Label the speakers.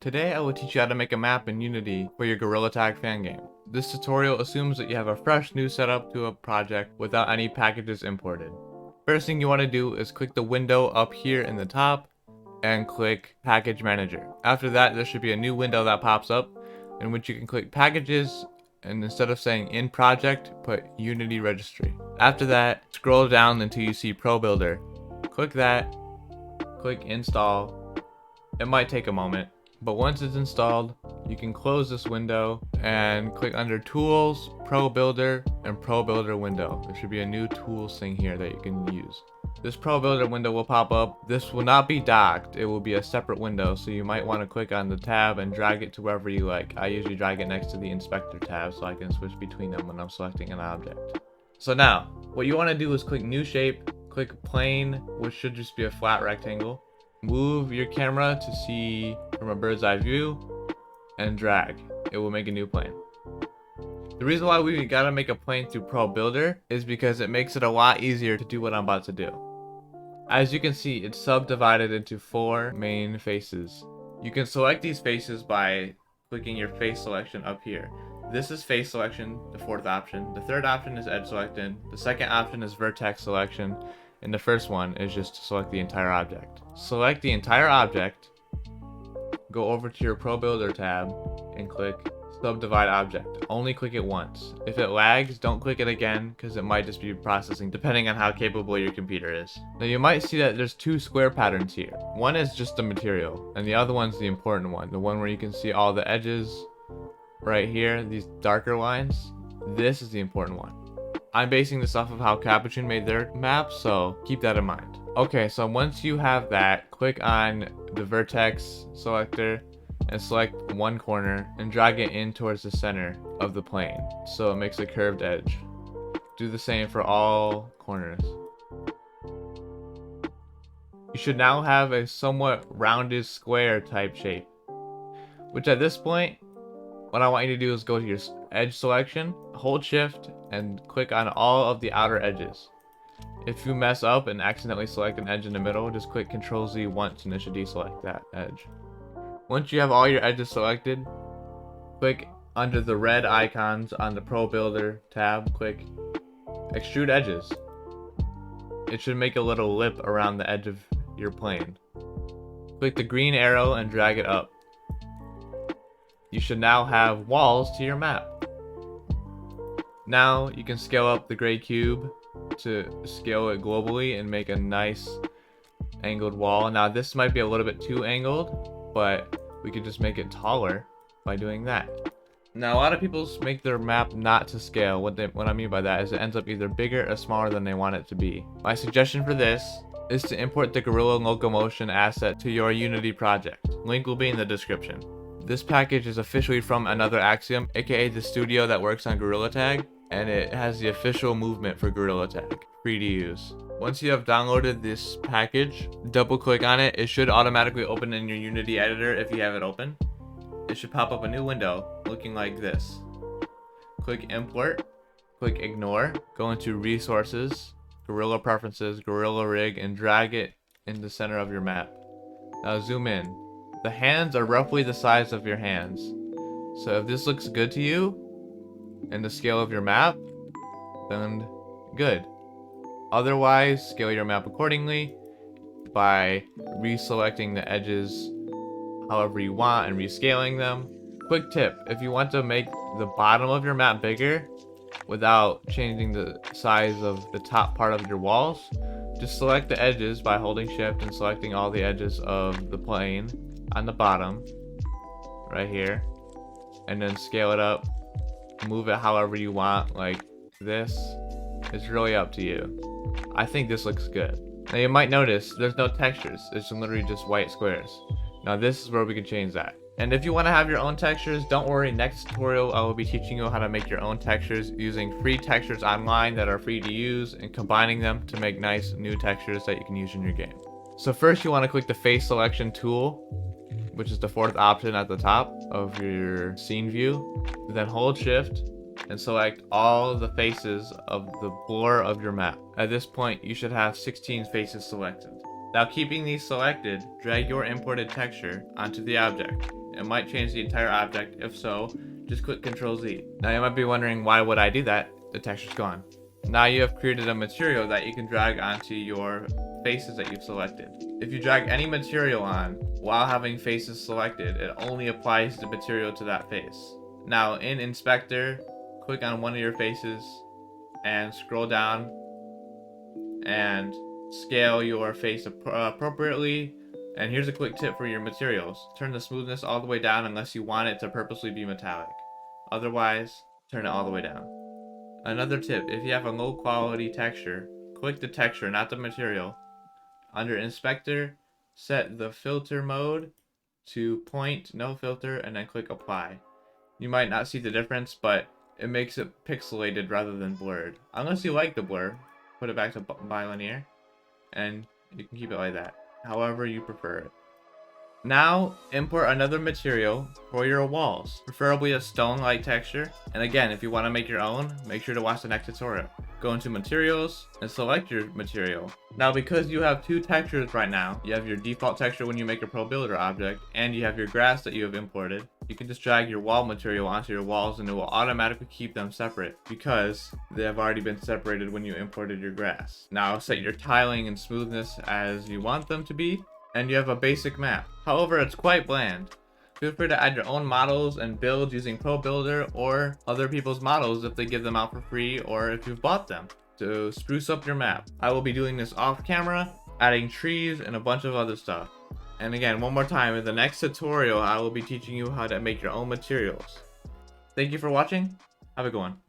Speaker 1: Today I will teach you how to make a map in Unity for your Gorilla Tag fan game. This tutorial assumes that you have a fresh new setup to a project without any packages imported. First thing you want to do is click the window up here in the top and click Package Manager. After that, there should be a new window that pops up in which you can click Packages, and instead of saying in project, put Unity Registry. After that, scroll down until you see Pro Builder. Click that, click Install. It might take a moment, but once it's installed, you can close this window and click under Tools, Pro Builder, and Pro Builder window. There should be a new Tools thing here that you can use. This Pro Builder window will pop up. This will not be docked. It will be a separate window, so you might want to click on the tab and drag it to wherever you like. I usually drag it next to the Inspector tab so I can switch between them when I'm selecting an object. So now, what you want to do is click New Shape, click Plane, which should just be a flat rectangle. Move your camera to see from a bird's eye view and drag. It will make a new plane. The reason why we gotta make a plane through Pro Builder is because it makes it a lot easier to do what I'm about to do. As you can see, it's subdivided into 4 main faces. You can select these faces by clicking your face selection up here. This is face selection, the 4th option. The 3rd option is edge selected. The 2nd option is vertex selection. And the first one is just to select the entire object. Select the entire object, go over to your Pro Builder tab, and click Subdivide Object. Only click it once. If it lags, don't click it again, because it might just be processing depending on how capable your computer is. Now you might see that there's 2 square patterns here. One is just the material, and the other one's the important one. The one where you can see all the edges right here, these darker lines. This is the important one. I'm basing this off of how Capuchin made their map, so keep that in mind. Okay, so once you have that, click on the vertex selector and select one corner and drag it in towards the center of the plane so it makes a curved edge. Do the same for all corners. You should now have a somewhat rounded square type shape, which at this point, what I want you to do is go to your edge selection, hold shift, and click on all of the outer edges. If you mess up and accidentally select an edge in the middle, just click Ctrl Z once and it should deselect that edge. Once you have all your edges selected, click under the red icons on the Pro Builder tab, click Extrude Edges. It should make a little lip around the edge of your plane. Click the green arrow and drag it up. You should now have walls to your map. Now you can scale up the gray cube to scale it globally and make a nice angled wall. Now this might be a little bit too angled, but we could just make it taller by doing that. Now a lot of people make their map not to scale. What I mean by that is it ends up either bigger or smaller than they want it to be. My suggestion for this is to import the Gorilla Locomotion asset to your Unity project. Link will be in the description. This package is officially from Another Axiom, aka the studio that works on Gorilla Tag, and it has the official movement for Gorilla Tag, free to use. Once you have downloaded this package, double click on it. It should automatically open in your Unity editor if you have it open. It should pop up a new window looking like this. Click Import, click Ignore, go into Resources, Gorilla Preferences, Gorilla Rig, and drag it in the center of your map. Now zoom in. The hands are roughly the size of your hands. So if this looks good to you and the scale of your map, then good. Otherwise, scale your map accordingly by reselecting the edges however you want and rescaling them. Quick tip, if you want to make the bottom of your map bigger without changing the size of the top part of your walls, just select the edges by holding shift and selecting all the edges of the plane on the bottom right here, and then scale it up, move it however you want, like this. It's really up to you. I think this looks good. Now you might notice there's no textures, it's literally just white squares. Now this is where we can change that. And if you want to have your own textures, don't worry, next tutorial I will be teaching you how to make your own textures using free textures online that are free to use and combining them to make nice new textures that you can use in your game. So first you want to click the face selection tool, which is the 4th option at the top of your scene view. Then hold shift and select all the faces of the floor of your map. At this point, you should have 16 faces selected. Now keeping these selected, drag your imported texture onto the object. It might change the entire object. If so, just click Ctrl Z. Now you might be wondering, why would I do that? The texture's gone. Now you have created a material that you can drag onto your faces that you've selected. If you drag any material on while having faces selected, it only applies the material to that face. Now in Inspector, click on one of your faces and scroll down and scale your face appropriately. And here's a quick tip for your materials. Turn the smoothness all the way down unless you want it to purposely be metallic. Otherwise, turn it all the way down. Another tip, if you have a low quality texture, click the texture, not the material. Under Inspector, set the filter mode to point, no filter, and then click Apply. You might not see the difference, but it makes it pixelated rather than blurred. Unless you like the blur, put it back to bilinear, and you can keep it like that, however you prefer it. Now, import another material for your walls, preferably a stone-like texture. And again, if you want to make your own, make sure to watch the next tutorial. Go into materials and select your material. Now, because you have two textures right now, you have your default texture when you make a Pro Builder object, and you have your grass that you have imported, you can just drag your wall material onto your walls and it will automatically keep them separate because they have already been separated when you imported your grass. Now, set your tiling and smoothness as you want them to be, and you have a basic map. However, it's quite bland. Feel free to add your own models and builds using Pro Builder or other people's models if they give them out for free or if you've bought them to spruce up your map. I will be doing this off camera, adding trees and a bunch of other stuff. And again, one more time, in the next tutorial, I will be teaching you how to make your own materials. Thank you for watching. Have a good one.